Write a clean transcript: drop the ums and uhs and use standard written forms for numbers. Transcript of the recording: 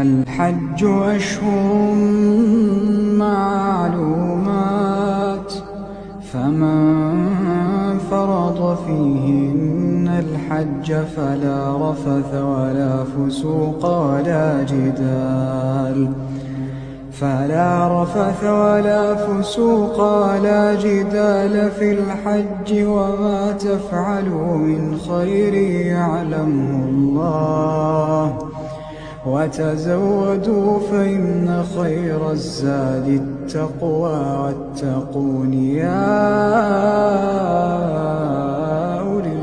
الحج أشهر معلومات، فمن فرض فيهن الحج فلا رفث ولا فسوق ولا جدال في الحج، وما تفعلوا من خير يعلمه الله، وتزودوا فإن خير الزاد التقوى، واتقون يا أولي